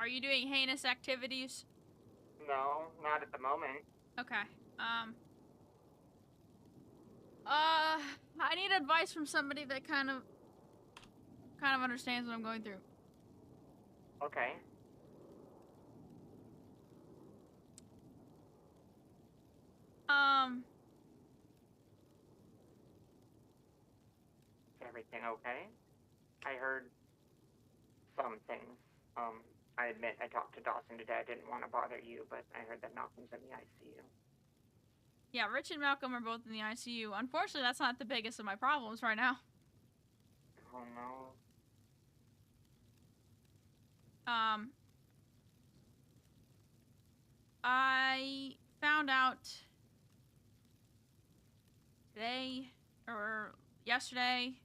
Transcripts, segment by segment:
Are you doing heinous activities? No, not at the moment. Okay. I need advice from somebody that kind of understands what I'm going through. Okay. Everything okay? I heard some things. I admit I talked to Dawson today. I didn't want to bother you, but I heard that Malcolm's in the ICU. Yeah, Rich and Malcolm are both in the ICU. Unfortunately, that's not the biggest of my problems right now. Oh no. I found out today or yesterday.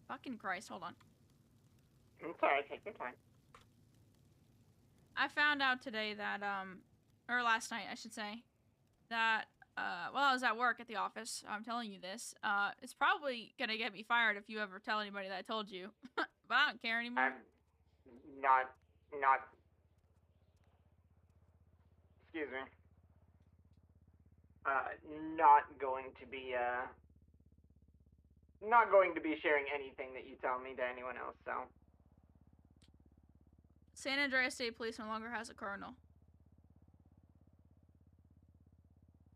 Fucking Christ, hold on. Okay, take your time. I found out today that, or last night, I should say, that, while I was at work at the office, I'm telling you this, it's probably gonna get me fired if you ever tell anybody that I told you. But I don't care anymore. I'm excuse me. Not going to be sharing anything that you tell me to anyone else, so. San Andreas State Police no longer has a colonel.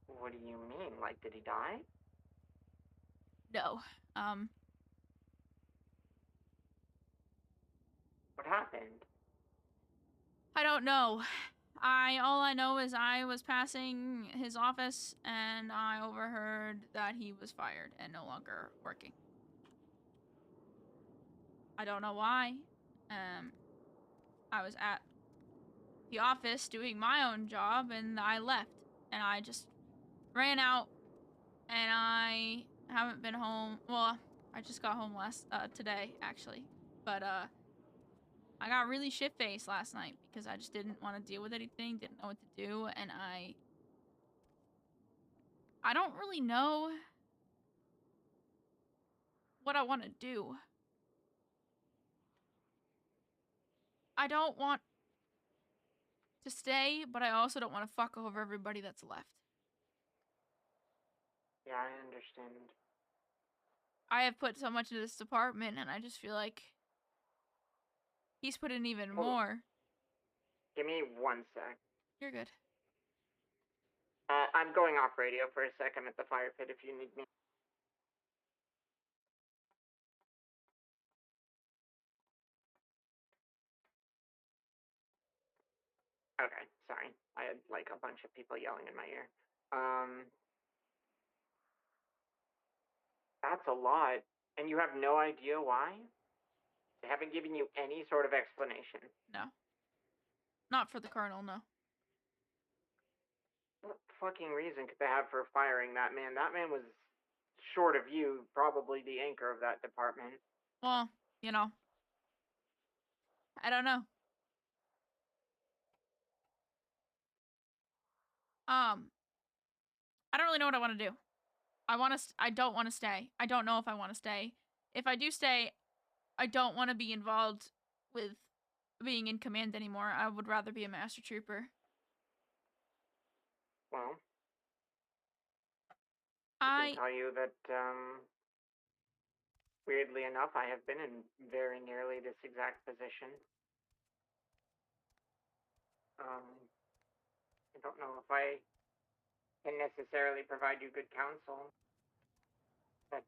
What do you mean? Like, did he die? No. What happened? I don't know. All I know is I was passing his office and I overheard that he was fired and no longer working. I don't know why. I was at the office doing my own job and I left and I just ran out and I haven't been home. Well, I just got home today actually, but I got really shit-faced last night because I just didn't want to deal with anything, didn't know what to do, and I don't really know what I want to do. I don't want to stay, but I also don't want to fuck over everybody that's left. Yeah, I understand. I have put so much into this department, and I just feel like he's put in even more. Give me 1 sec. You're good. I'm going off radio for a sec. I'm at the fire pit if you need me. Okay, sorry. I had, like, a bunch of people yelling in my ear. That's a lot. And you have no idea why? They haven't given you any sort of explanation. No. Not for the colonel, no. What fucking reason could they have for firing that man? That man was, short of you, probably the anchor of that department. Well, you know. I don't know. I don't really know what I want to do. I don't want to stay. I don't know if I want to stay. If I do stay, I don't want to be involved with being in command anymore. I would rather be a master trooper. Well, I can tell you that, weirdly enough, I have been in very nearly this exact position. I don't know if I can necessarily provide you good counsel, but,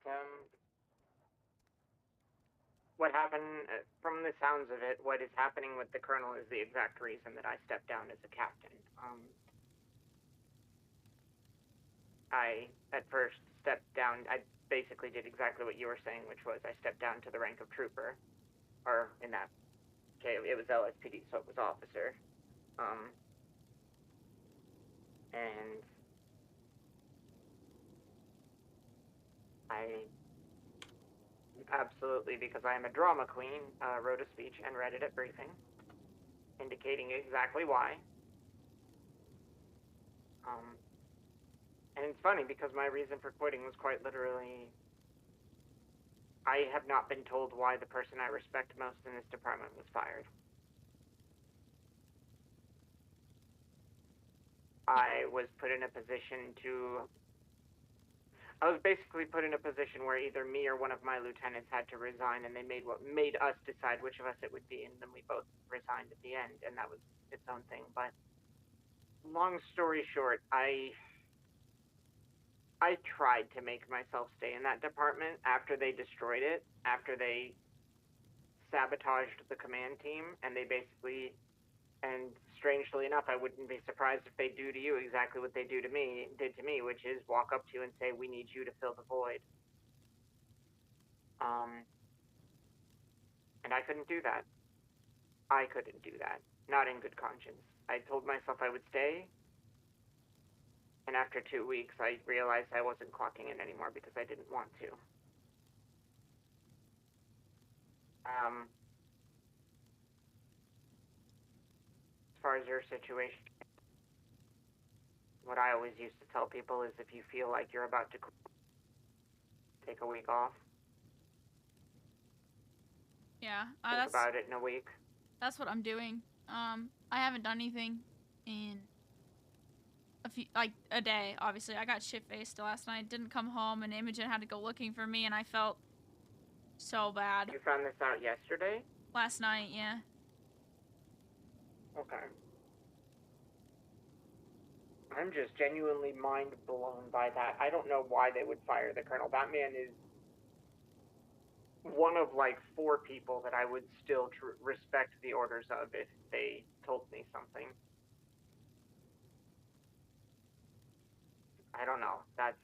what happened, from the sounds of it, what is happening with the colonel is the exact reason that I stepped down as a captain. I, at first, stepped down, I basically did exactly what you were saying, which was I stepped down to the rank of trooper, or in that case, it was LSPD, so it was officer. And I absolutely, because I am a drama queen, wrote a speech and read it at briefing, indicating exactly why. And it's funny because my reason for quitting was quite literally I have not been told why the person I respect most in this department was fired. I was put in a position to... I was basically put in a position where either me or one of my lieutenants had to resign, and they made us decide which of us it would be, and then we both resigned at the end, and that was its own thing. But long story short, I tried to make myself stay in that department after they destroyed it, after they sabotaged the command team, and they basically... And strangely enough, I wouldn't be surprised if they do to you exactly what they did to me, which is walk up to you and say, "We need you to fill the void." And I couldn't do that. I couldn't do that. Not in good conscience. I told myself I would stay, and after 2 weeks, I realized I wasn't clocking in anymore because I didn't want to. As far as your situation, what I always used to tell people is if you feel like you're about to take a week off. Yeah, think about it in a week. That's what I'm doing. I haven't done anything in a day, obviously. I got shit-faced last night, didn't come home, and Imogen had to go looking for me, and I felt so bad. You found this out yesterday? Last night, yeah. Okay. I'm just genuinely mind blown by that. I don't know why they would fire the colonel. That man is one of like 4 people that I would still respect the orders of if they told me something. I don't know. That's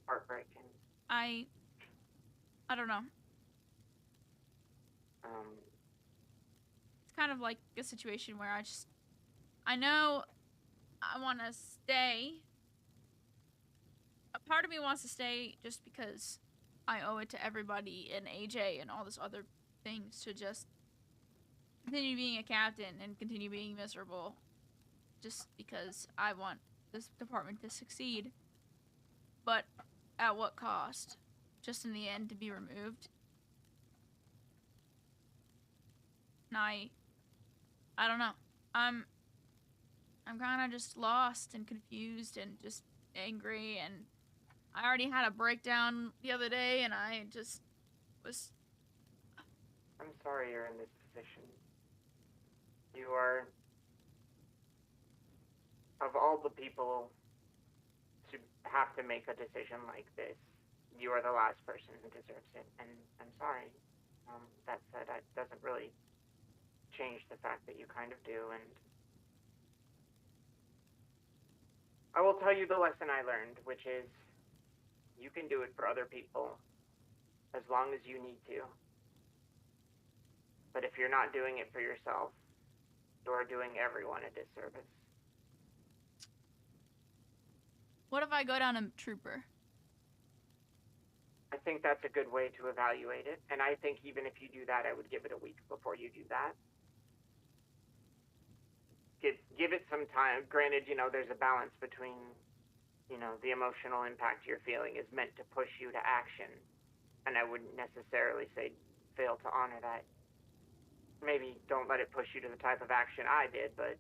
heartbreaking. I don't know. It's kind of like a situation where I know I want to stay. A part of me wants to stay just because I owe it to everybody and AJ and all this other things to just continue being a captain and continue being miserable just because I want this department to succeed. But at what cost? Just in the end to be removed? And I don't know. I'm kind of just lost and confused and just angry, and I already had a breakdown the other day, and I just was... I'm sorry you're in this position. You are... Of all the people to have to make a decision like this, you are the last person who deserves it, and I'm sorry. That said, that doesn't really change the fact that you kind of do, and I will tell you the lesson I learned, which is you can do it for other people as long as you need to. But if you're not doing it for yourself, you are doing everyone a disservice. What if I go down a trooper? I think that's a good way to evaluate it, and I think even if you do that, I would give it a week before you do that. Give it some time. Granted, there's a balance between, the emotional impact you're feeling is meant to push you to action, and I wouldn't necessarily say fail to honor that. Maybe don't let it push you to the type of action I did, but,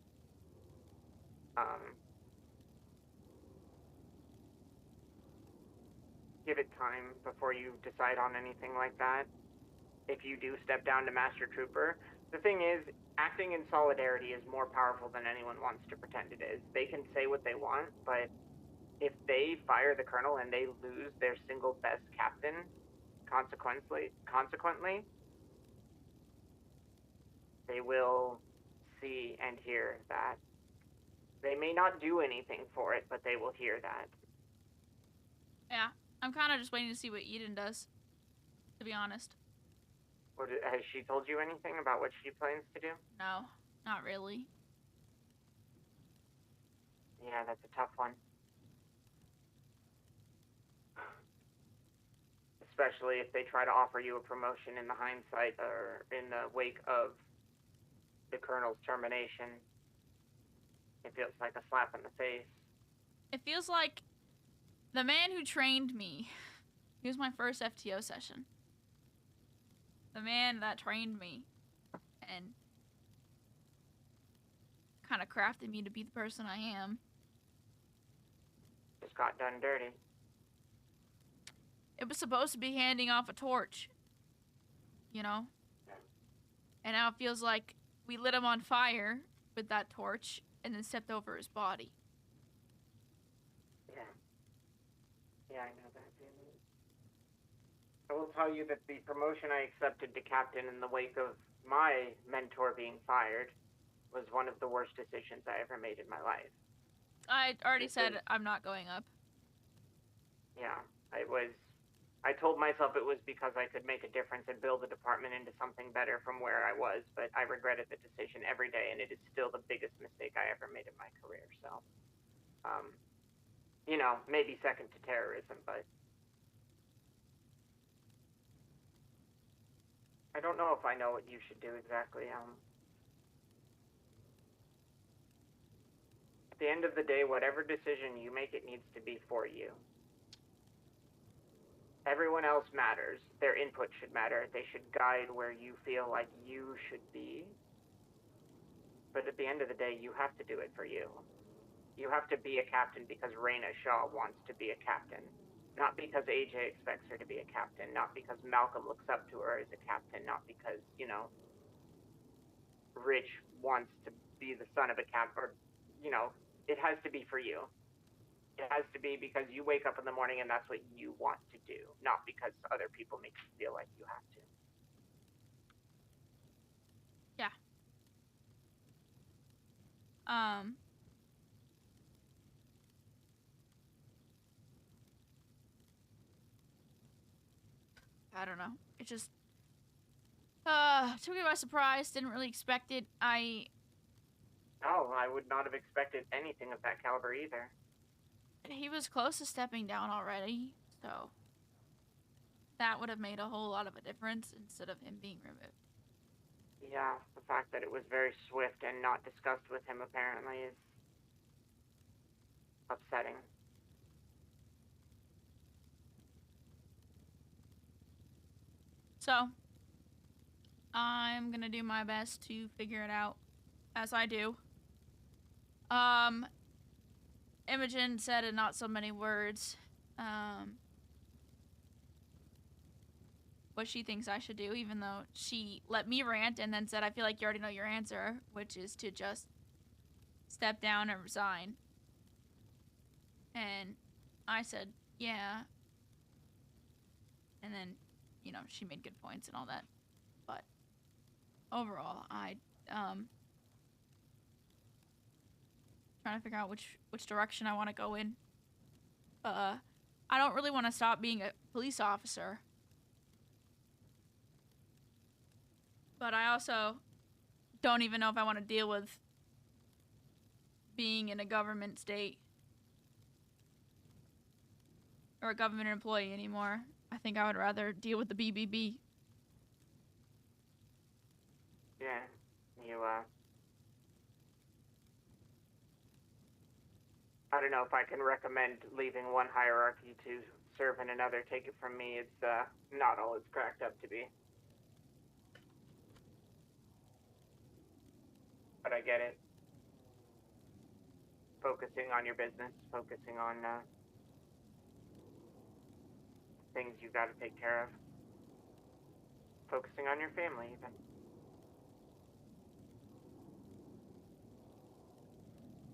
give it time before you decide on anything like that. If you do step down to Master Trooper, the thing is, acting in solidarity is more powerful than anyone wants to pretend it is. They can say what they want, but if they fire the colonel and they lose their single best captain, consequently, they will see and hear that. They may not do anything for it, but they will hear that. Yeah, I'm kind of just waiting to see what Eden does, to be honest. Has she told you anything about what she plans to do? No, not really. Yeah, that's a tough one. Especially if they try to offer you a promotion in the hindsight or in the wake of the colonel's termination. It feels like a slap in the face. It feels like the man who trained me, He was my first FTO session. The man that trained me and kind of crafted me to be the person I am. Just got done dirty. It was supposed to be handing off a torch, you know? And now it feels like we lit him on fire with that torch and then stepped over his body. Yeah. Yeah, I know that feeling. I will tell you that the promotion I accepted to captain in the wake of my mentor being fired was one of the worst decisions I ever made in my life. I already said I'm not going up. Yeah, I told myself it was because I could make a difference and build the department into something better from where I was, but I regretted the decision every day, and it is still the biggest mistake I ever made in my career. So, you know, maybe second to terrorism, but I don't know if I know what you should do exactly. At the end of the day, whatever decision you make, it needs to be for you. Everyone else matters. Their input should matter. They should guide where you feel like you should be. But at the end of the day, you have to do it for you. You have to be a captain because Reyna Shaw wants to be a captain. Not because AJ expects her to be a captain. Not because Malcolm looks up to her as a captain. Not because, you know, Rich wants to be the son of a captain. Or, you know, it has to be for you. It has to be because you wake up in the morning and that's what you want to do, not because other people make you feel like you have to. Yeah. I don't know. It just took me by surprise. Didn't really expect it. No, I would not have expected anything of that caliber either. He was close to stepping down already, so that would have made a whole lot of a difference instead of him being removed. Yeah, the fact that it was very swift and not discussed with him apparently is upsetting. So, I'm gonna do my best to figure it out as I do. Imogen said in not so many words, what she thinks I should do, even though she let me rant and then said, I feel like you already know your answer, which is to just step down and resign. And I said, yeah. And then, you know, she made good points and all that. But overall, trying to figure out which direction I want to go in. I don't really want to stop being a police officer. But I also don't even know if I want to deal with being in a government state or a government employee anymore. I think I would rather deal with the BBB. Yeah, I don't know if I can recommend leaving one hierarchy to serve in another. Take it from me, it's not all it's cracked up to be. But I get it. Focusing on your business, focusing on things you gotta take care of. Focusing on your family, even.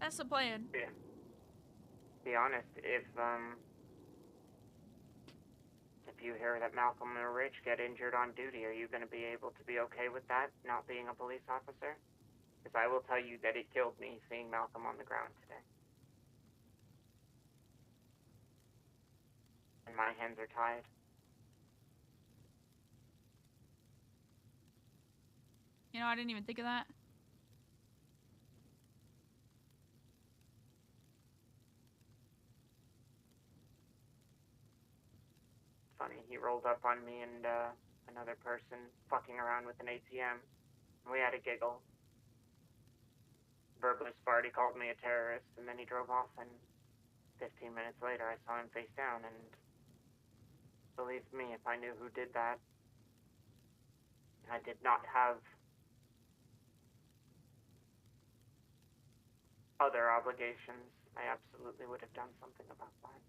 That's the plan. Yeah. Be honest, if you hear that Malcolm or Rich get injured on duty, are you going to be able to be okay with that, not being a police officer? Because I will tell you that it killed me seeing Malcolm on the ground today. And my hands are tied. You know, I didn't even think of that. Funny, he rolled up on me and another person fucking around with an ATM. We had a giggle. Verbally sparred, he called me a terrorist, and then he drove off, and 15 minutes later I saw him face down, and Believe me, if I knew who did that, I did not have other obligations, I absolutely would have done something about that.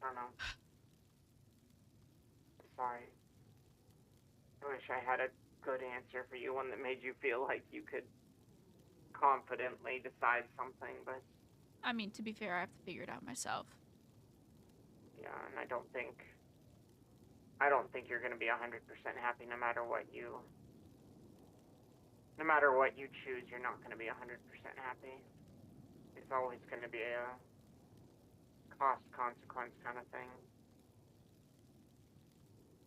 I don't know. Sorry. I wish I had a good answer for you, one that made you feel like you could confidently decide something, but I mean, to be fair, I have to figure it out myself. yeah, and I don't think you're gonna be 100% happy no matter what you choose. You're not gonna be 100% happy. It's always gonna be a cost consequence kind of thing.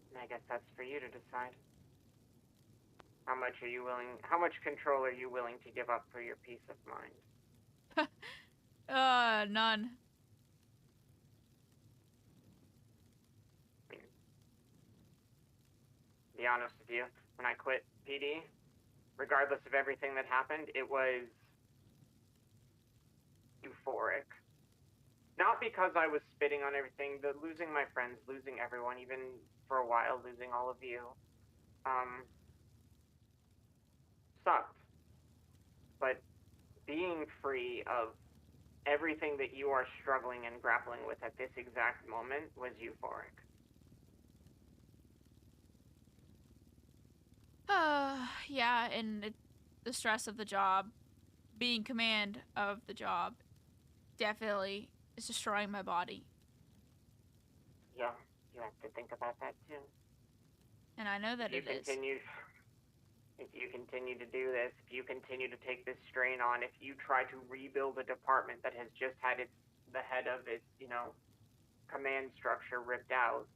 And I guess that's for you to decide. How much control are you willing to give up for your peace of mind? None. I mean, to be honest with you, when I quit PD, regardless of everything that happened, it was euphoric. Not because I was spitting on everything, but losing my friends, losing everyone, even for a while, losing all of you, sucked. But being free of everything that you are struggling and grappling with at this exact moment was euphoric. Yeah, and the stress of the job, being command of the job, definitely is destroying my body. Yeah, you have to think about that too. And I know that If you continue to do this, if you continue to take this strain on, if you try to rebuild a department that has just had the head of its, command structure ripped out,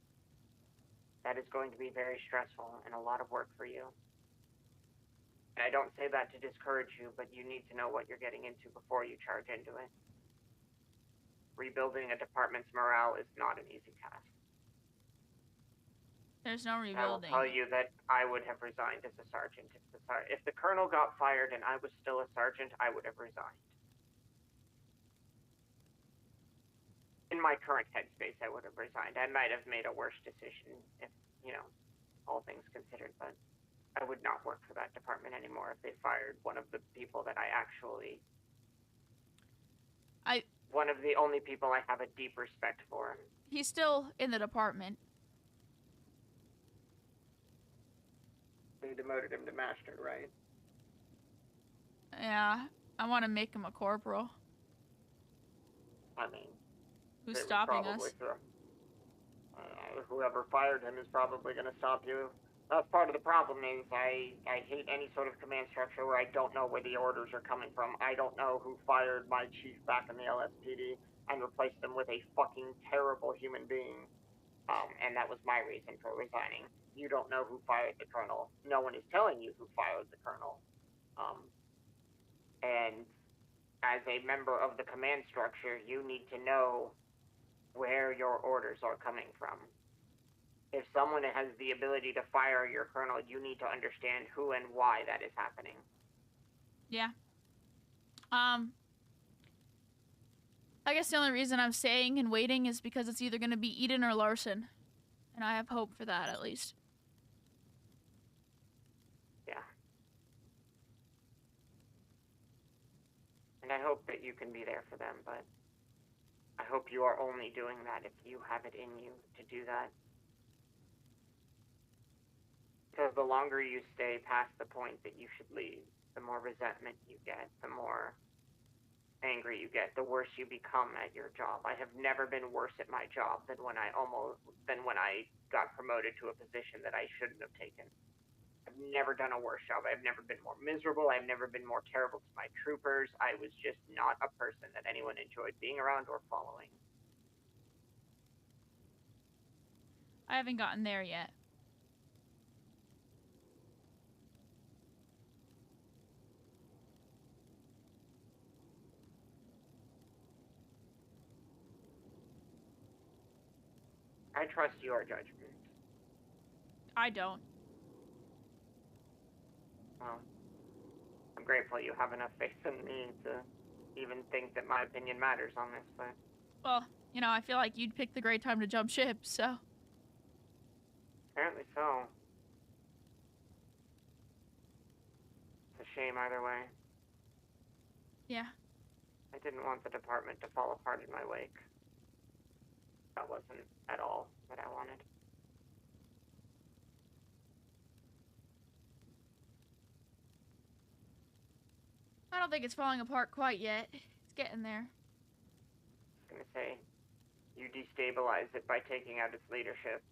that is going to be very stressful and a lot of work for you. And I don't say that to discourage you, but you need to know what you're getting into before you charge into it. Rebuilding a department's morale is not an easy task. There's no rebuilding. I will tell you that I would have resigned as a sergeant. If the colonel got fired and I was still a sergeant, I would have resigned. In my current headspace, I would have resigned. I might have made a worse decision if, all things considered, but I would not work for that department anymore if they fired one of the people that I actually... One of the only people I have a deep respect for. He's still in the department. They demoted him to master, right? Yeah, I want to make him a corporal. I mean... Who's stopping us? Whoever fired him is probably going to stop you. That's part of the problem is I hate any sort of command structure where I don't know where the orders are coming from. I don't know who fired my chief back in the LSPD and replaced them with a fucking terrible human being. And that was my reason for resigning. You don't know who fired the colonel. No one is telling you who fired the colonel. And as a member of the command structure, you need to know where your orders are coming from. If someone has the ability to fire your colonel, you need to understand who and why that is happening. Yeah. I guess the only reason I'm staying and waiting is because it's either going to be Eden or Larson. And I have hope for that, at least. Yeah. And I hope that you can be there for them, but I hope you are only doing that if you have it in you to do that. Because the longer you stay past the point that you should leave, the more resentment you get, the more angry you get, the worse you become at your job. I have never been worse at my job than when I got promoted to a position that I shouldn't have taken. I've never done a worse job. I've never been more miserable. I've never been more terrible to my troopers. I was just not a person that anyone enjoyed being around or following. I haven't gotten there yet. I trust your judgment. I don't. Well, I'm grateful you have enough faith in me to even think that my opinion matters on this, but... Well, you know, I feel like you'd pick the great time to jump ship, so... Apparently so. It's a shame either way. Yeah. I didn't want the department to fall apart in my wake. That wasn't at all what I wanted. I don't think it's falling apart quite yet. It's getting there. I was gonna say, you destabilize it by taking out its leadership.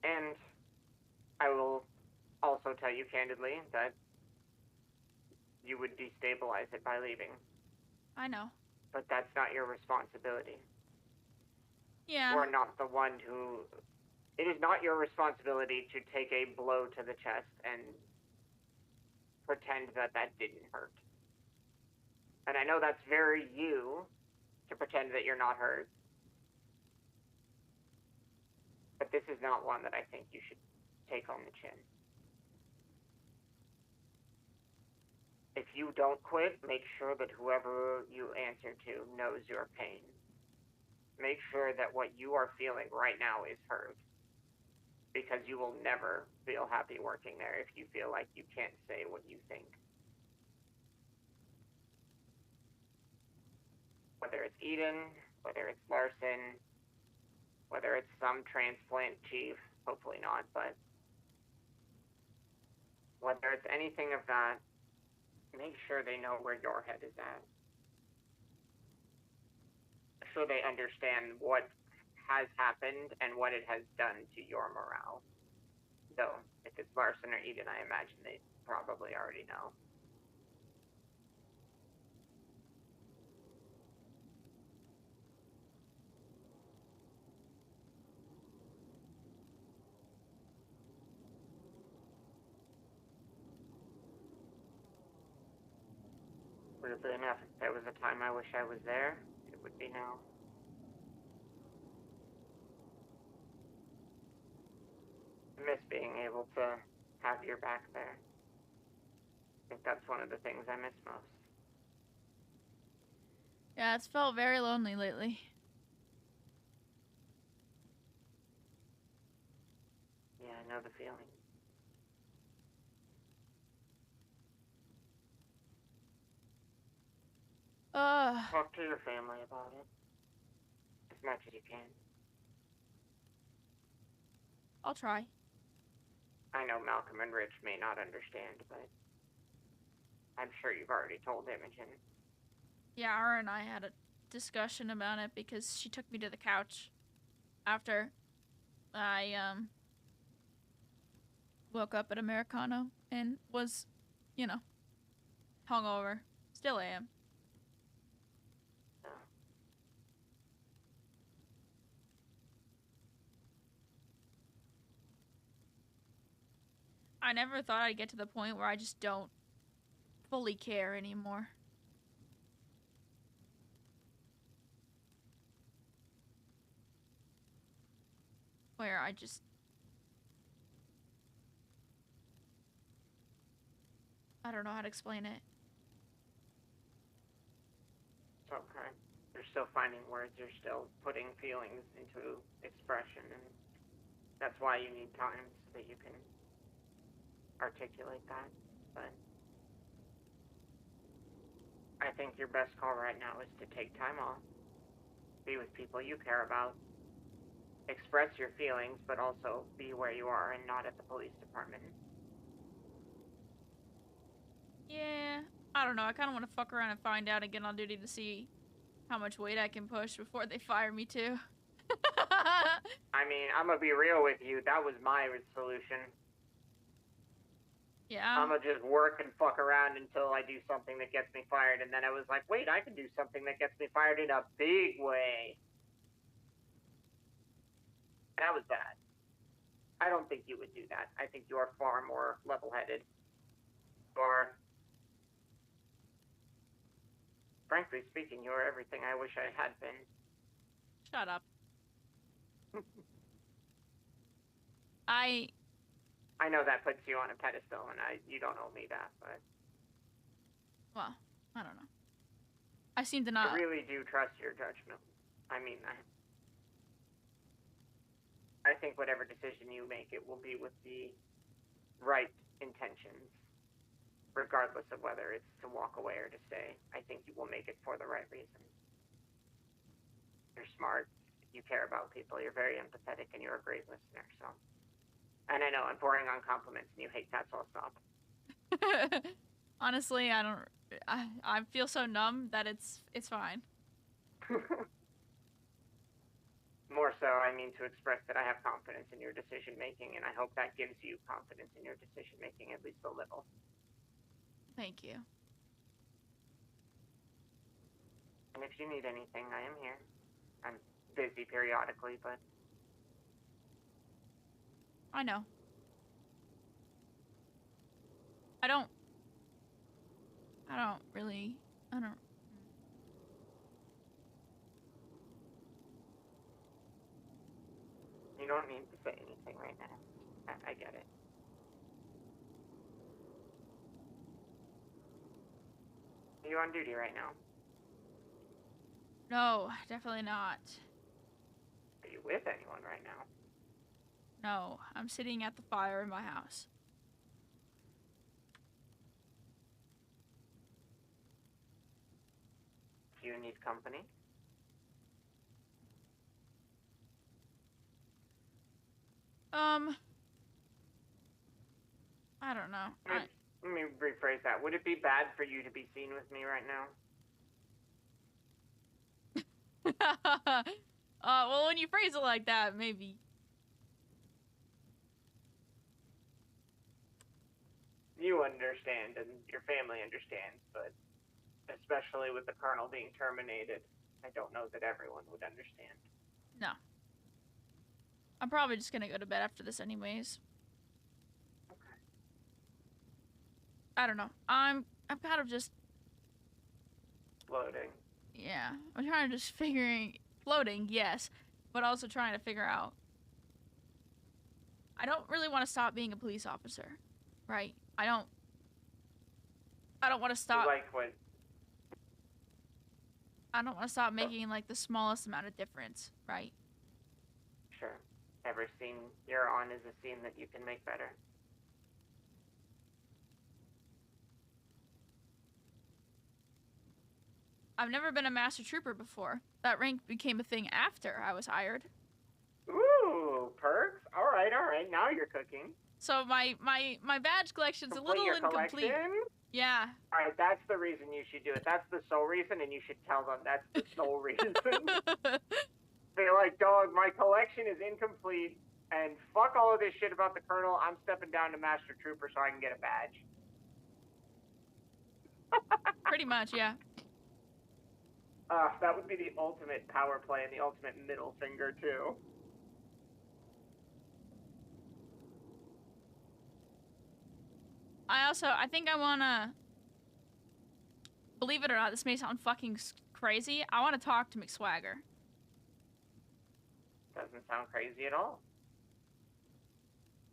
And I will also tell you candidly that you would destabilize it by leaving. I know. But that's not your responsibility. Yeah. You are not the one who... It is not your responsibility to take a blow to the chest and pretend that that didn't hurt. And I know that's very you to pretend that you're not hurt. But this is not one that I think you should take on the chin. If you don't quit, make sure that whoever you answer to knows your pain. Make sure that what you are feeling right now is heard. Because you will never feel happy working there if you feel like you can't say what you think. Whether it's Eden, whether it's Larson, whether it's some transplant chief, hopefully not, but whether it's anything of that, make sure they know where your head is at. Make sure they understand what has happened and what it has done to your morale. Though, if it's Larson or Eden, I imagine they probably already know. Weirdly enough, if there was a time I wish I was there, it would be now. I miss being able to have your back there. I think that's one of the things I miss most. Yeah, it's felt very lonely lately. Yeah, I know the feeling. Talk to your family about it. As much as you can. I'll try. I know Malcolm and Rich may not understand, but I'm sure you've already told Imogen. Yeah, her and I had a discussion about it because she took me to the couch after I woke up at Americano and was, you know, hungover. Still am. I never thought I'd get to the point where I just don't fully care anymore. Where I just... I don't know how to explain it. It's okay. You're still finding words, you're still putting feelings into expression, and that's why you need time so that you can articulate that. But I think your best call right now is to take time off, be with people you care about, express your feelings, but also be where you are and not at the police department. Yeah, I don't know. I kind of want to fuck around and find out and get on duty to see how much weight I can push before they fire me too. I mean, I'm gonna be real with you. That was my solution. Yeah. I'm gonna just work and fuck around until I do something that gets me fired, and then I was like, wait, I can do something that gets me fired in a big way. That was bad. I don't think you would do that. I think you are far more level-headed. Or, frankly speaking, you are everything I wish I had been. Shut up. I I know that puts you on a pedestal, and you don't owe me that, but... Well, I don't know. I seem to I not... really do trust your judgment. I mean, I think whatever decision you make, it will be with the right intentions, regardless of whether it's to walk away or to stay. I think you will make it for the right reason. You're smart. You care about people. You're very empathetic, and you're a great listener, so... And I know I'm pouring on compliments, and you hate that, so I'll stop. Honestly, I don't... I feel so numb that it's fine. More so, I mean to express that I have confidence in your decision-making, and I hope that gives you confidence in your decision-making, at least a little. Thank you. And if you need anything, I am here. I'm busy periodically, but... I know. I don't really... I don't... You don't need to say anything right now. I get it. Are you on duty right now? No, definitely not. Are you with anyone right now? No, I'm sitting at the fire in my house. Do you need company? I don't know. Let me rephrase that. Would it be bad for you to be seen with me right now? Well, when you phrase it like that, maybe. You understand, and your family understands, but especially with the colonel being terminated, I don't know that everyone would understand. No. I'm probably just gonna go to bed after this anyways. Okay. I don't know. I'm kind of just... Floating. Yeah. I'm trying to just floating, yes. But also trying to figure out... I don't really want to stop being a police officer. Right? I don't want to stop... You like what... I don't want to stop making, like, the smallest amount of difference, right? Sure. Every scene you're on is a scene that you can make better. I've never been a master trooper before. That rank became a thing after I was hired. Ooh, perks? Alright, now you're cooking. So my badge collection's a little incomplete. Collection? Yeah. Alright, that's the reason you should do it. That's the sole reason, and you should tell them that's the sole reason. They're like, dog, my collection is incomplete, and fuck all of this shit about the colonel. I'm stepping down to Master Trooper so I can get a badge. Pretty much, yeah. That would be the ultimate power play and the ultimate middle finger, too. I think I wanna... Believe it or not, this may sound fucking crazy. I want to talk to McSwagger. Doesn't sound crazy at all.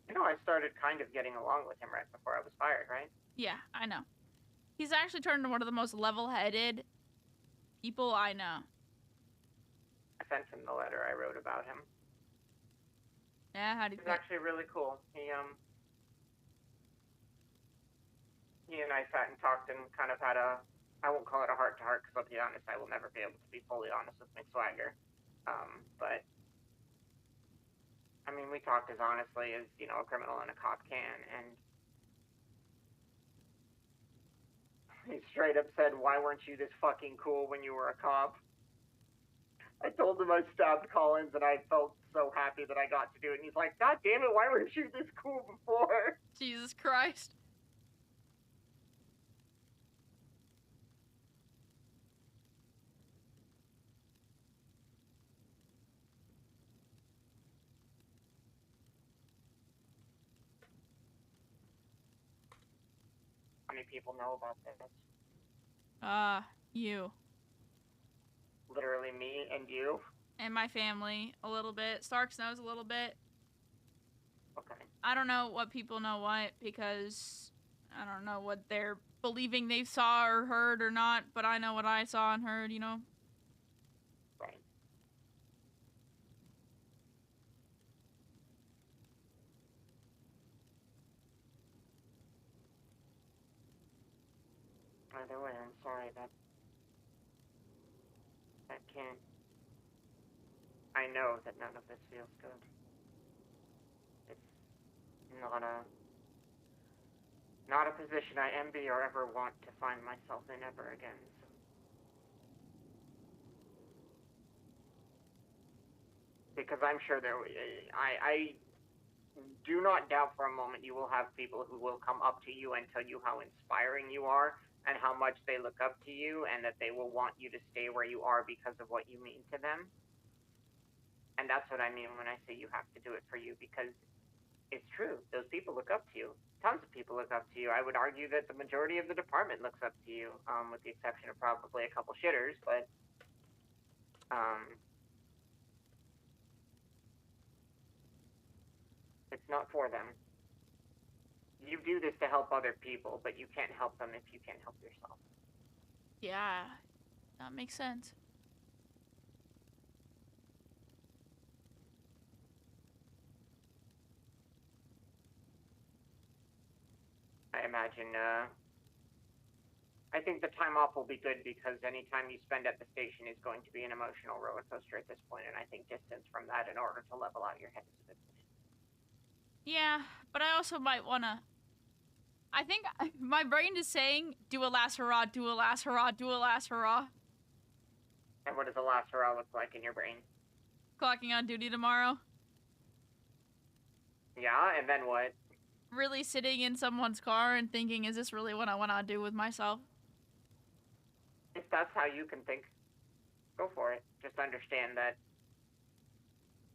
You know, I started kind of getting along with him right before I was fired, right? Yeah, I know. He's actually turned into one of the most level-headed people I know. I sent him the letter I wrote about him. Yeah, how do you He's actually really cool. He and I sat and talked and kind of had a, I won't call it a heart-to-heart, because I'll be honest, I will never be able to be fully honest with McSwagger. But, I mean, we talked as honestly as, you know, a criminal and a cop can, and he straight up said, why weren't you this fucking cool when you were a cop? I told him I stabbed Collins, and I felt so happy that I got to do it, and he's like, God damn it, why weren't you this cool before? Jesus Christ. How many people know about this? You. Literally me and you? And my family, a little bit. Starks knows a little bit. Okay. I don't know what people know what, because I don't know what they're believing they saw or heard or not, but I know what I saw and heard, you know? Right. Either way, I'm sorry that can't. I know that none of this feels good. It's not a position I envy or ever want to find myself in ever again. So. Because I'm sure I do not doubt for a moment you will have people who will come up to you and tell you how inspiring you are and how much they look up to you and that they will want you to stay where you are because of what you mean to them. And that's what I mean when I say you have to do it for you, because it's true. Those people look up to you. Tons of people look up to you. I would argue that the majority of the department looks up to you, with the exception of probably a couple shitters, but it's not for them. You do this to help other people, but you can't help them if you can't help yourself. Yeah, that makes sense. I imagine, I think the time off will be good because any time you spend at the station is going to be an emotional roller coaster at this point, and I think distance from that in order to level out your head is a good thing. Yeah, but I also might wanna... I think my brain is saying, do a last hurrah, do a last hurrah, do a last hurrah. And what does a last hurrah look like in your brain? Clocking on duty tomorrow. Yeah, and then what? Really sitting in someone's car and thinking, is this really what I want to do with myself? If that's how you can think, go for it. Just understand that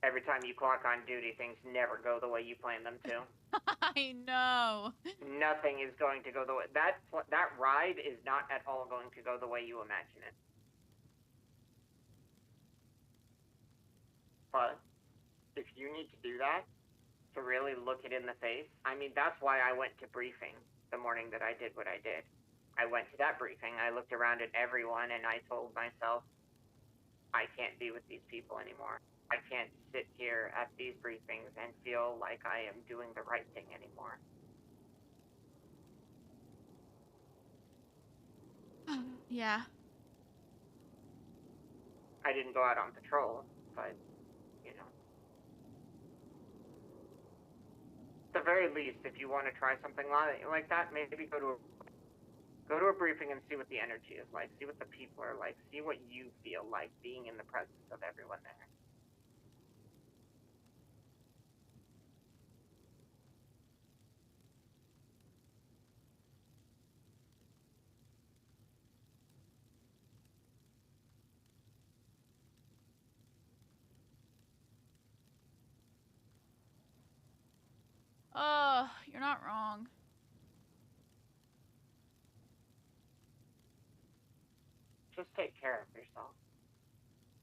every time you clock on duty, things never go the way you plan them to. I know. Nothing is going to go the way... That ride is not at all going to go the way you imagine it. But if you need to do that, to really look it in the face, I mean, that's why I went to briefing the morning that I did what I did. I went to that briefing, I looked around at everyone, and I told myself, I can't be with these people anymore. I can't sit here at these briefings and feel like I am doing the right thing anymore. Yeah. I didn't go out on patrol, but, you know. At the very least, if you want to try something like that, maybe go to a briefing and see what the energy is like, see what the people are like, see what you feel like being in the presence of everyone there. Oh, you're not wrong. Just take care of yourself.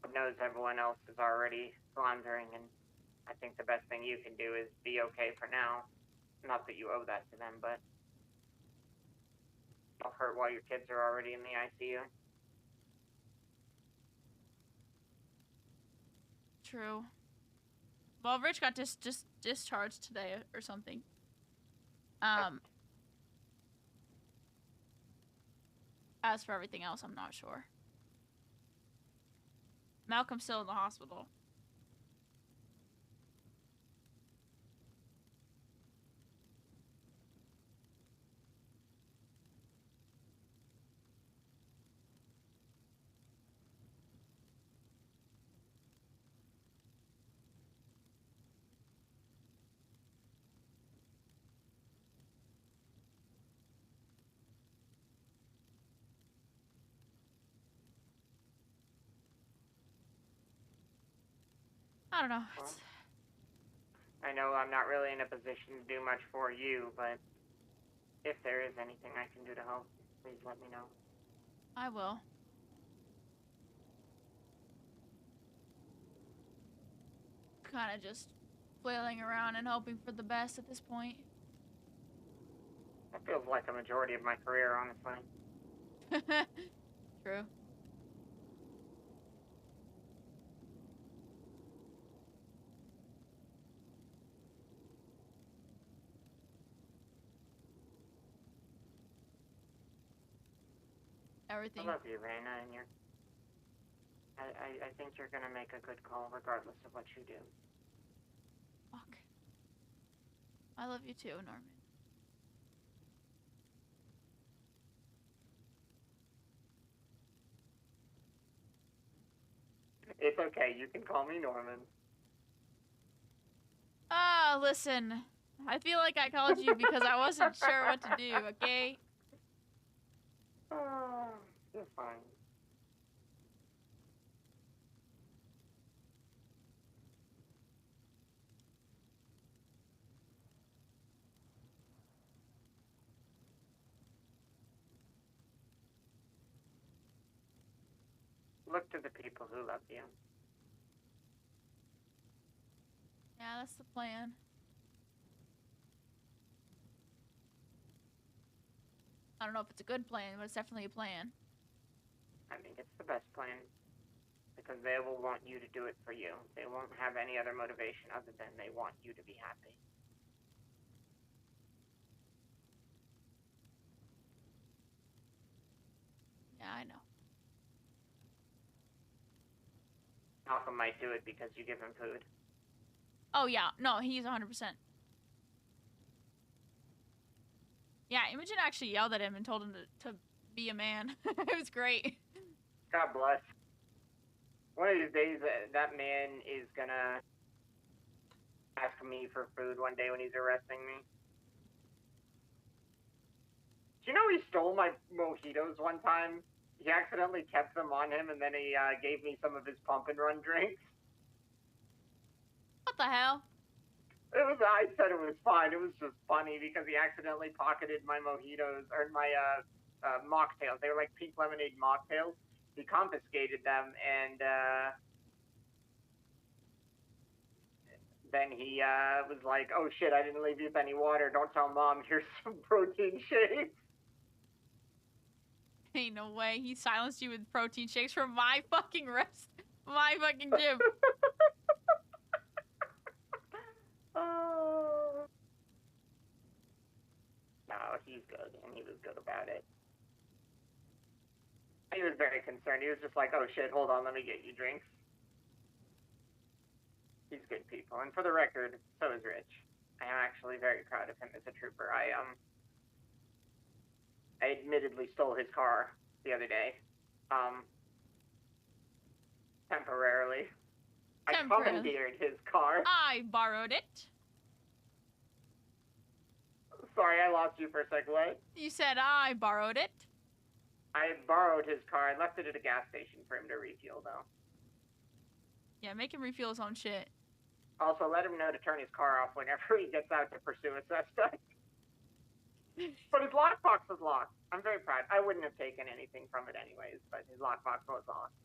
God knows everyone else is already floundering, and I think the best thing you can do is be okay for now. Not that you owe that to them, but don't hurt while your kids are already in the ICU. True. Well, Rich got just discharged today or something. As for everything else, I'm not sure. Malcolm's still in the hospital. I don't know. Well, I know I'm not really in a position to do much for you, but if there is anything I can do to help, please let me know. I will. Kind of just flailing around and hoping for the best at this point. That feels like a majority of my career, honestly. True. Everything. I love you, Reyna, and I think you're gonna make a good call regardless of what you do. Fuck. I love you too, Norman. It's okay, you can call me Norman. Ah, listen. I feel like I called you because I wasn't sure what to do, okay? Oh, you're fine. Look to the people who love you. Yeah, that's the plan. I don't know if it's a good plan, but it's definitely a plan. I think it's the best plan. Because they will want you to do it for you. They won't have any other motivation other than they want you to be happy. Yeah, I know. Malcolm might do it because you give him food. Oh, yeah. No, he's 100%. Yeah, Imogen actually yelled at him and told him to be a man. It was great. God bless. One of these days, that man is gonna ask me for food one day when he's arresting me. Do you know he stole my mojitos one time? He accidentally kept them on him, and then he gave me some of his pump and run drinks. What the hell? I said it was fine. It was just funny because he accidentally pocketed my mojitos, or my mocktails. They were like pink lemonade mocktails. He confiscated them, and then he was like, oh shit, I didn't leave you with any water. Don't tell mom, here's some protein shakes. Ain't no way. He silenced you with protein shakes from my fucking my fucking gym. No, he's good, and he was good about it. He was very concerned. He was just like, oh shit, hold on, let me get you drinks. He's good people. And for the record, so is Rich. I am actually very proud of him as a trooper. I admittedly stole his car the other day. Temporarily. I commandeered his car. I borrowed it. Sorry, I lost you for a second. What? You said I borrowed it. I borrowed his car. I left it at a gas station for him to refuel, though. Yeah, make him refuel his own shit. Also, let him know to turn his car off whenever he gets out to pursue a suspect. But his lockbox was locked. I'm very proud. I wouldn't have taken anything from it anyways, but his lockbox was locked.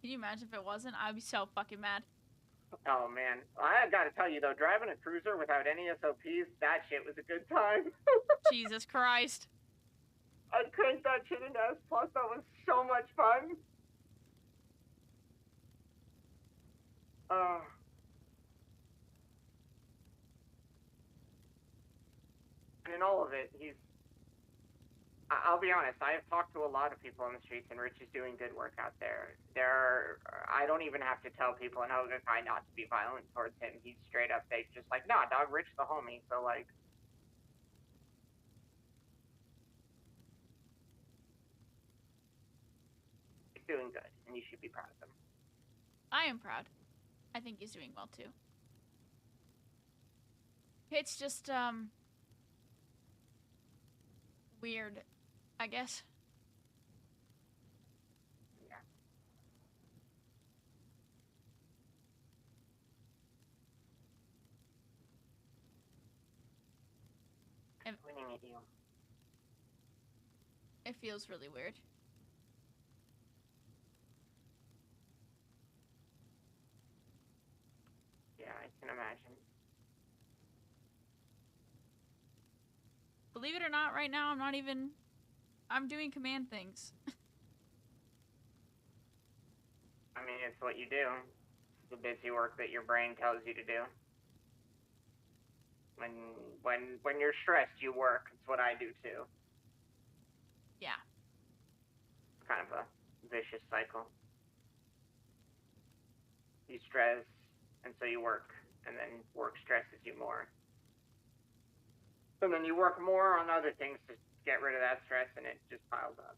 Can you imagine if it wasn't? I'd be so fucking mad. Oh, man. I gotta tell you, though, driving a cruiser without any SOPs, that shit was a good time. Jesus Christ. I cranked that shit into S+. That was so much fun. And in all of it, I'll be honest, I have talked to a lot of people on the streets, and Rich is doing good work out there. I don't even have to tell people in Hogan High not to be violent towards him. He's straight up, they just like, nah, dog, Rich the homie, so like. He's doing good, and you should be proud of him. I am proud. I think he's doing well, too. It's just, weird, I guess. Yeah. I'm pointing at you. It feels really weird. can imagine. Believe it or not, right now I'm doing command things. I mean, it's what you do. It's the busy work that your brain tells you to do. When you're stressed, you work. It's what I do too. Yeah. Kind of a vicious cycle. You stress, and so you work, and then work stresses you more. And then you work more on other things to get rid of that stress, and it just piles up.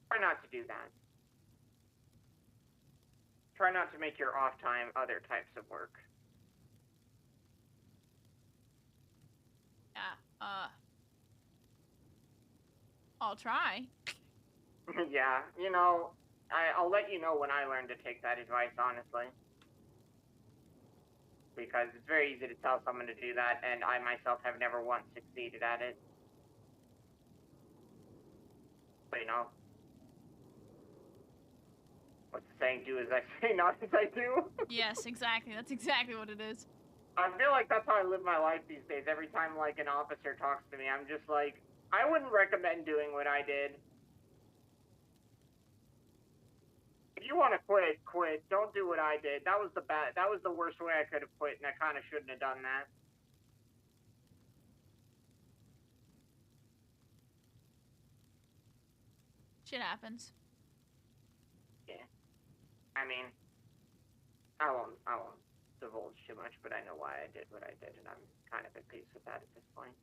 Try not to do that. Try not to make your off time other types of work. Yeah, I'll try. Yeah, you know, I'll let you know when I learn to take that advice, honestly. Because it's very easy to tell someone to do that, and I myself have never once succeeded at it. But you know, what's the saying? Do as I say, not as I do. Yes, exactly. That's exactly what it is. I feel like that's how I live my life these days. Every time, like, an officer talks to me, I'm just like, I wouldn't recommend doing what I did. If you want to quit, quit. Don't do what I did. That was the worst way I could have quit, and I kind of shouldn't have done that. Shit happens. Yeah. I mean, I won't divulge too much, but I know why I did what I did, and I'm kind of at peace with that at this point.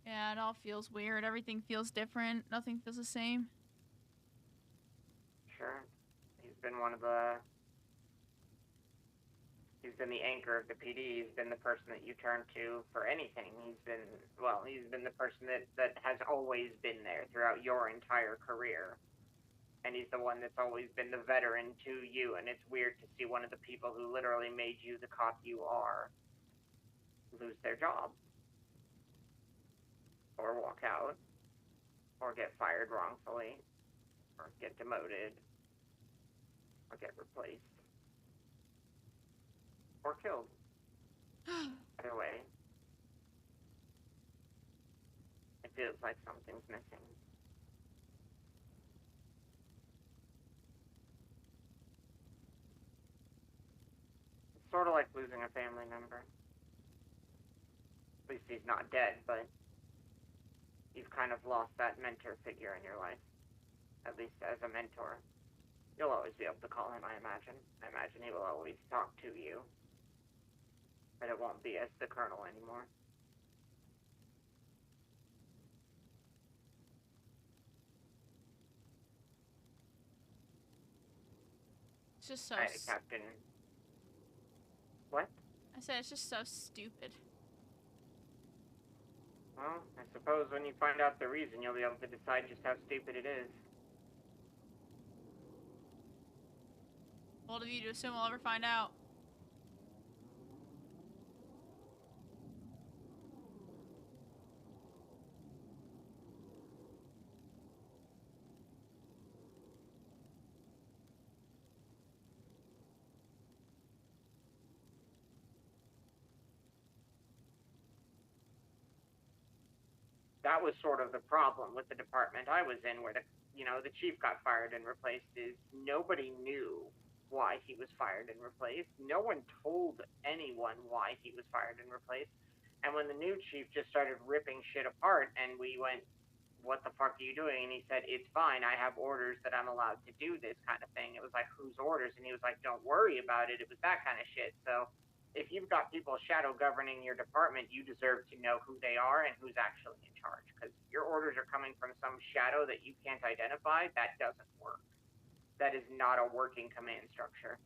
Yeah, it all feels weird. Everything feels different. Nothing feels the same. Sure. He's been the anchor of the PD. He's been the person that you turn to for anything. He's been the person that has always been there throughout your entire career. And he's the one that's always been the veteran to you, and it's weird to see one of the people who literally made you the cop you are lose their job. Or walk out. Or get fired wrongfully. Or get demoted. Or get replaced. Or killed. Either way, it feels like something's missing. It's sort of like losing a family member. At least he's not dead, but you've kind of lost that mentor figure in your life. At least as a mentor. You'll always be able to call him, I imagine. I imagine he will always talk to you. But it won't be as the Colonel anymore. It's just so. Captain. What? I said it's just so stupid. Well, I suppose when you find out the reason, you'll be able to decide just how stupid it is. Bold of you to assume we'll ever find out. That was sort of the problem with the department I was in, where the chief got fired and replaced. Is nobody knew why he was fired and replaced. No one told anyone why he was fired and replaced. And when the new chief just started ripping shit apart, and we went, "What the fuck are you doing?" And he said, "It's fine. I have orders that I'm allowed to do this kind of thing." It was like, "Whose orders?" And he was like, "Don't worry about it." It was that kind of shit. So if you've got people shadow governing your department, you deserve to know who they are and who's actually in charge. Because your orders are coming from some shadow that you can't identify, that doesn't work. That is not a working command structure.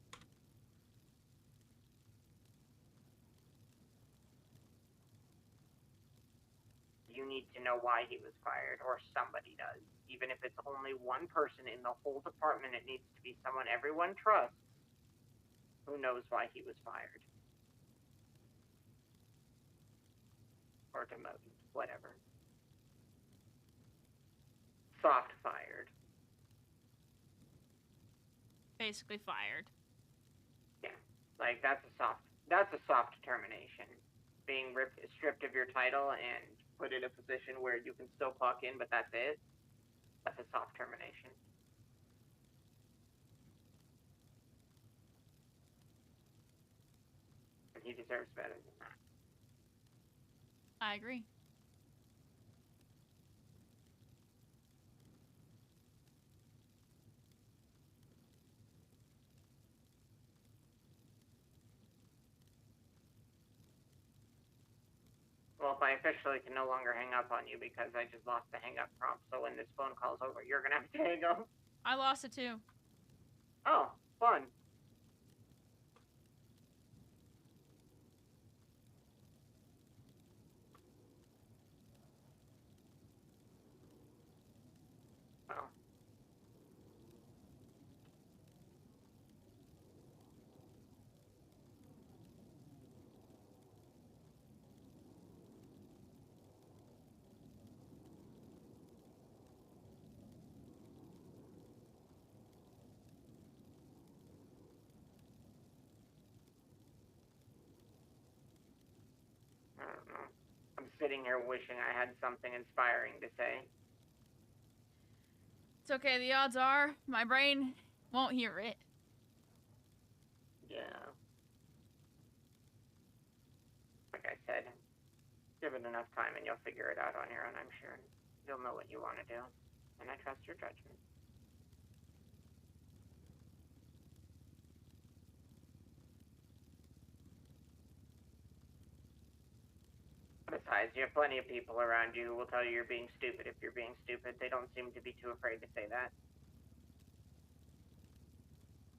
you need to know why he was fired, or somebody does. Even if it's only one person in the whole department, it needs to be someone everyone trusts who knows why he was fired. Or demoted, whatever. Soft fired. Basically fired. Yeah, like that's a soft termination. Being stripped of your title and put in a position where you can still clock in, but that's it. That's a soft termination. And he deserves better than that. I agree. Well, if I officially can no longer hang up on you because I just lost the hang up prompt, so when this phone call's over, you're gonna have to hang up. I lost it too. Oh, fun. Well. I don't know. I'm sitting here wishing I had something inspiring to say. It's okay, the odds are my brain won't hear it. Yeah. Like I said, give it enough time and you'll figure it out on your own, I'm sure. You'll know what you want to do. And I trust your judgment. Besides, you have plenty of people around you who will tell you you're being stupid if you're being stupid. They don't seem to be too afraid to say that.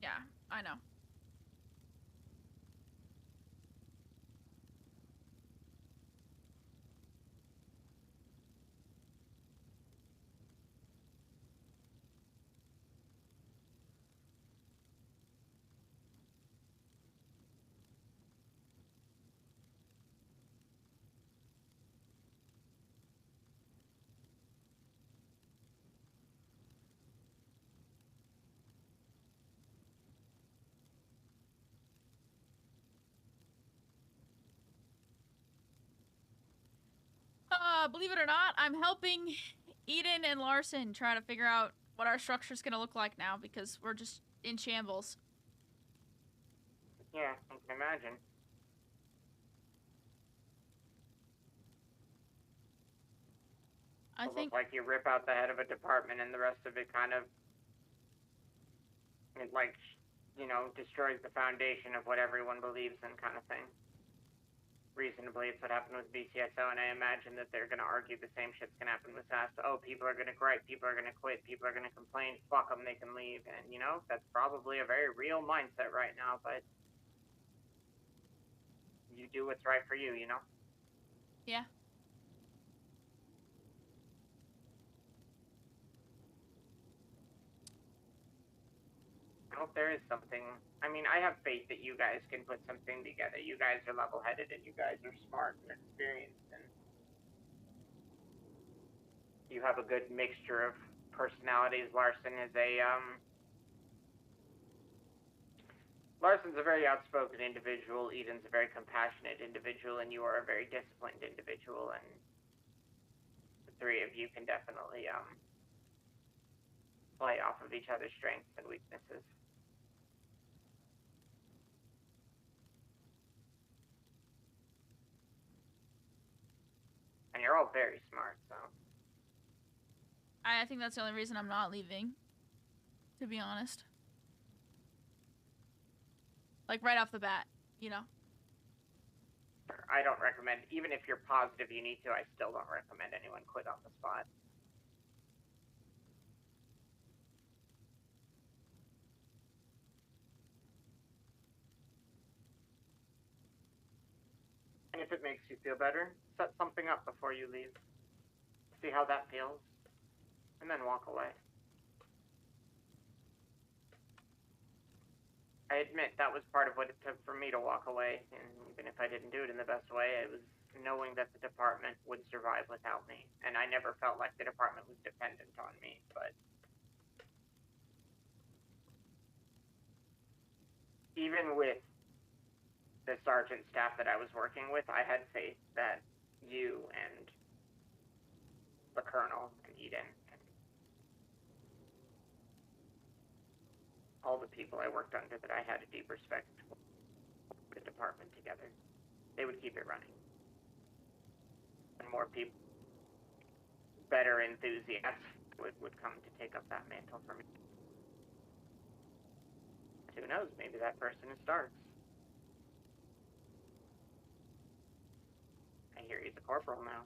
Yeah, I know. Believe it or not, I'm helping Eden and Larson try to figure out what our structure's gonna look like now because we're just in shambles. Yeah, I can imagine. I think Look like you rip out the head of a department and the rest of it kind of, it like, you know, destroys the foundation of what everyone believes in kind of thing. Reasonably, it's what happened with BCSO, and I imagine that they're going to argue the same shit's going to happen with SASP. Oh, people are going to gripe, people are going to quit, people are going to complain, fuck them, they can leave. And, you know, that's probably a very real mindset right now, but you do what's right for you, you know? yeah. I hope there is something. I mean, I have faith that you guys can put something together. You guys are level-headed and you guys are smart and experienced, and you have a good mixture of personalities. Larson's a very outspoken individual. Eden's a very compassionate individual, and you are a very disciplined individual. And the three of you can definitely play off of each other's strengths and weaknesses. And you're all very smart, so. I think that's the only reason I'm not leaving, to be honest. Like, right off the bat, you know? I don't recommend, even if you're positive you need to, I still don't recommend anyone quit on the spot. And if it makes you feel better, set something up before you leave. see how that feels, and then walk away. I admit that was part of what it took for me to walk away, and even if I didn't do it in the best way, it was knowing that the department would survive without me, and I never felt like the department was dependent on me, but even with the sergeant staff that I was working with, I had faith that you and the colonel and Eden and all the people I worked under that I had a deep respect for the department together, they would keep it running. And more people, better enthusiasts would come to take up that mantle for me. Who knows, maybe that person is Starks. I hear he's a corporal now.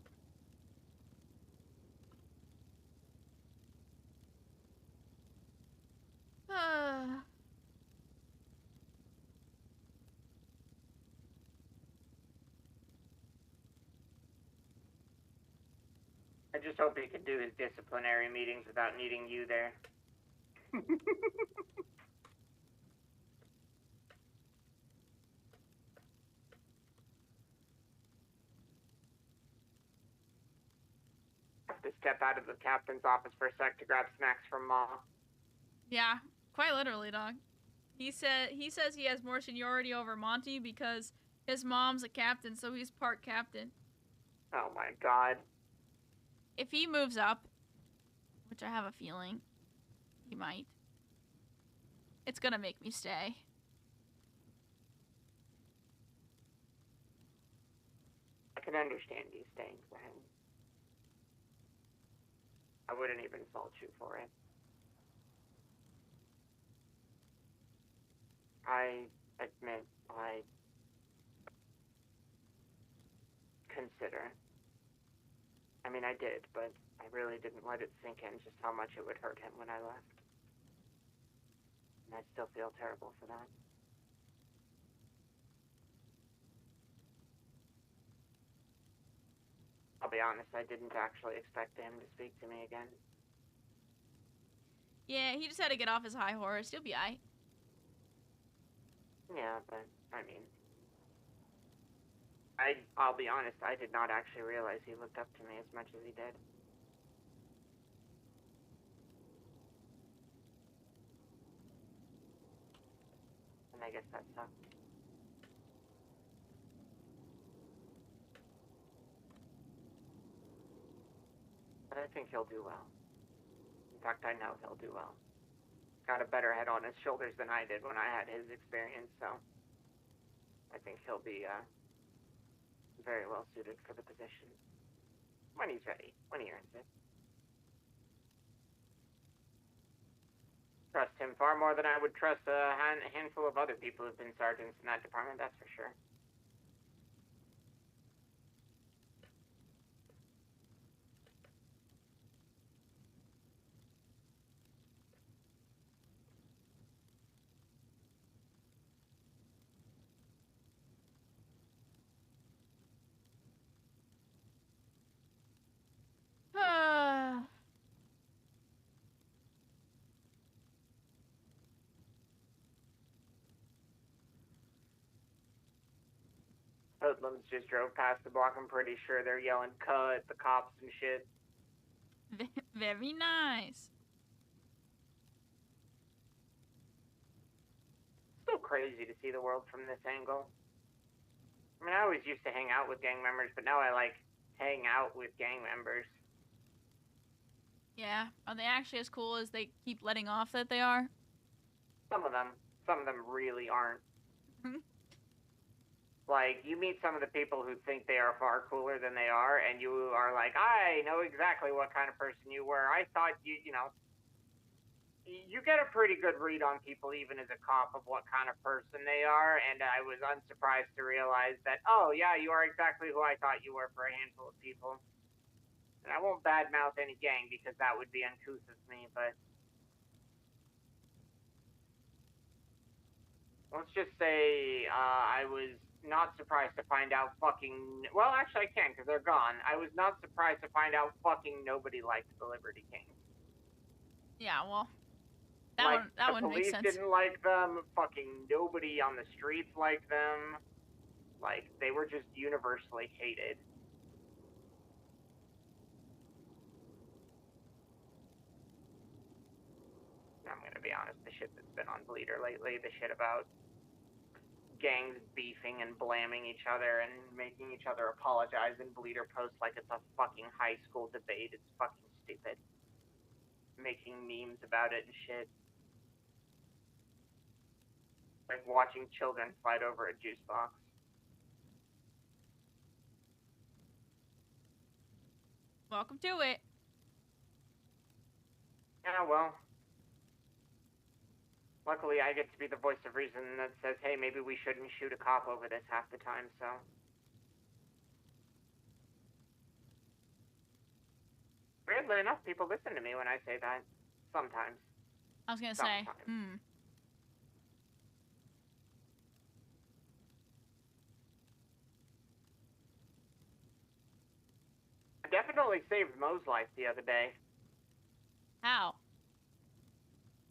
I just hope he can do his disciplinary meetings without needing you there. Have to step out of the captain's office for a sec to grab snacks from Ma. Yeah, quite literally, dog. He says he has more seniority over Monty because his mom's a captain, so he's part captain. Oh my god. If he moves up, which I have a feeling he might, it's gonna make me stay. I can understand you staying for him. I wouldn't even fault you for it. I admit I consider. I mean, I did, but I really didn't let it sink in just how much it would hurt him when I left. And I still feel terrible for that. I'll be honest, I didn't actually expect him to speak to me again. Yeah, he just had to get off his high horse. He'll be aight. Yeah, but, I mean... I'll be honest, I did not actually realize he looked up to me as much as he did. And I guess that sucked. But I think he'll do well. In fact, I know he'll do well. Got a better head on his shoulders than I did when I had his experience, so... I think he'll be, very well suited for the position. When he's ready. When he earns it. Trust him far more than I would trust a handful of other people who've been sergeants in that department, that's for sure. Hoodlums just drove past the block. I'm pretty sure they're yelling "cut" at the cops and shit. Very nice. Still crazy to see the world from this angle. I mean, I always used to hang out with gang members, but now I like hang out with gang members. Yeah, are they actually as cool as they keep letting off that they are? Some of them really aren't. Like, you meet some of the people who think they are far cooler than they are, and you are like, I know exactly what kind of person you were. I thought you know, you get a pretty good read on people, even as a cop, of what kind of person they are, and I was unsurprised to realize that, oh, yeah, you are exactly who I thought you were for a handful of people. And I won't badmouth any gang, because that would be uncouth of me, but... let's just say, I was not surprised to find out fucking. Well, actually, I can because they're gone. I was not surprised to find out fucking nobody liked the Liberty Kings. Yeah, well, Like, that the one makes police sense. didn't like them. Fucking nobody on the streets liked them. Like, they were just universally hated. I'm gonna be honest, the shit that's been on Bleeder lately, the shit about gangs beefing and blaming each other and making each other apologize in Bleeder posts like it's a fucking high school debate. It's fucking stupid. Making memes about it and shit. Like watching children fight over a juice box. Welcome to it. Yeah, well. Luckily, I get to be the voice of reason that says, hey, maybe we shouldn't shoot a cop over this half the time, so. Weirdly enough, people listen to me when I say that. Sometimes. I was gonna say, I definitely saved Mo's life the other day. How?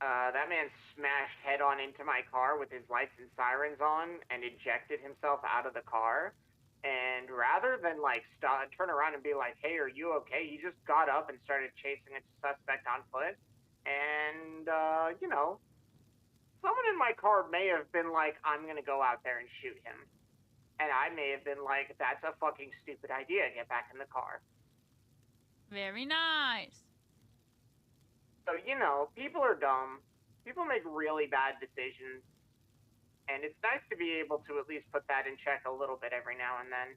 That man smashed head on into my car with his lights and sirens on and ejected himself out of the car. And rather than like turn around and be like, hey, are you okay? He just got up and started chasing a suspect on foot. And, you know, someone in my car may have been like, I'm gonna go out there and shoot him. And I may have been like, that's a fucking stupid idea. Get back in the car. Very nice. So, you know, people are dumb. People make really bad decisions. And it's nice to be able to at least put that in check a little bit every now and then.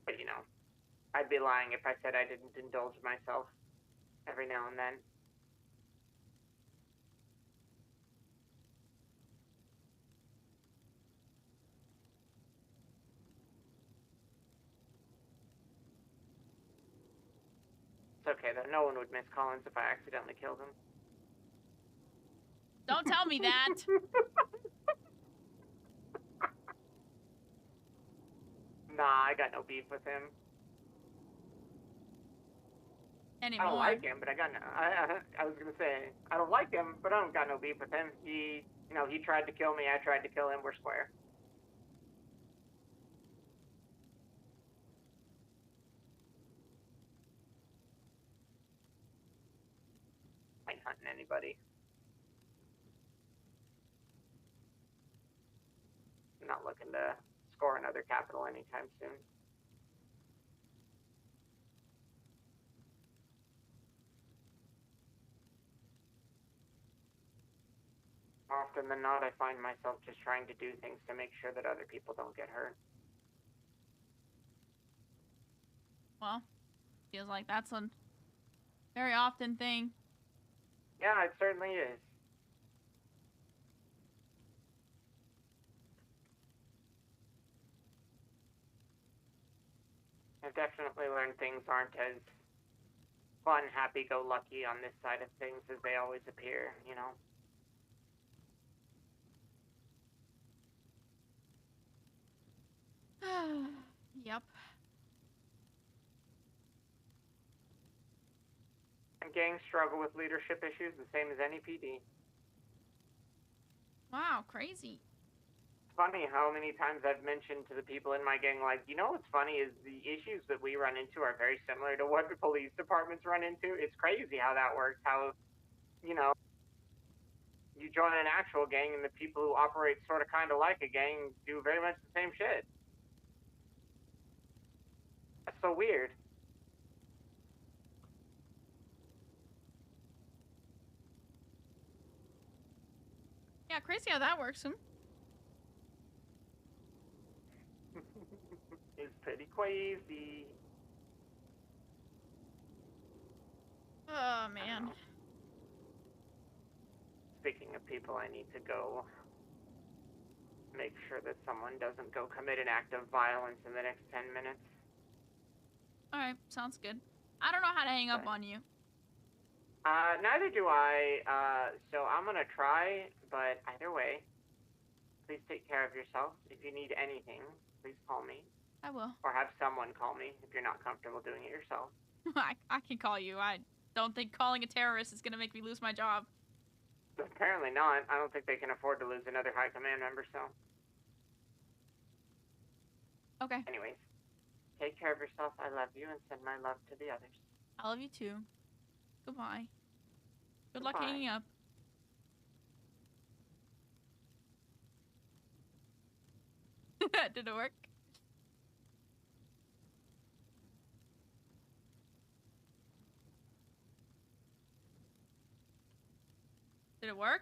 But, you know, I'd be lying if I said I didn't indulge myself every now and then. It's okay, though. No one would miss Collins if I accidentally killed him. Don't tell me that. Nah, I got no beef with him. Anymore. I don't like him, but I got no. I was gonna say I don't like him, but I don't got no beef with him. He, you know, he tried to kill me. I tried to kill him. We're square. I ain't hunting anybody. I'm not looking to score another capital anytime soon. Often than not, I find myself just trying to do things to make sure that other people don't get hurt. Well, feels like that's a very often thing. Yeah, it certainly is. I've definitely learned things aren't as fun, happy-go-lucky on this side of things as they always appear, you know? Yep. And gangs struggle with leadership issues the same as any PD. Wow, crazy. It's funny how many times I've mentioned to the people in my gang, like, you know what's funny is the issues that we run into are very similar to what the police departments run into. It's crazy how that works, how, you know, you join an actual gang and the people who operate sort of kind of like a gang do very much the same shit. That's so weird. Yeah, crazy how that works. It's pretty crazy. Oh, man. Speaking of people, I need to go make sure that someone doesn't go commit an act of violence in the next 10 minutes. Alright, sounds good. I don't know how to hang up on you. Neither do I. So I'm gonna try, but either way, please take care of yourself. If you need anything, please call me. I will. Or have someone call me if you're not comfortable doing it yourself. I can call you. I don't think calling a terrorist is gonna make me lose my job. Apparently not. I don't think they can afford to lose another high command member, so. Okay. Anyways, take care of yourself. I love you and send my love to the others. I love you too. Goodbye. Good luck Goodbye. hanging up. Did it work? Did it work?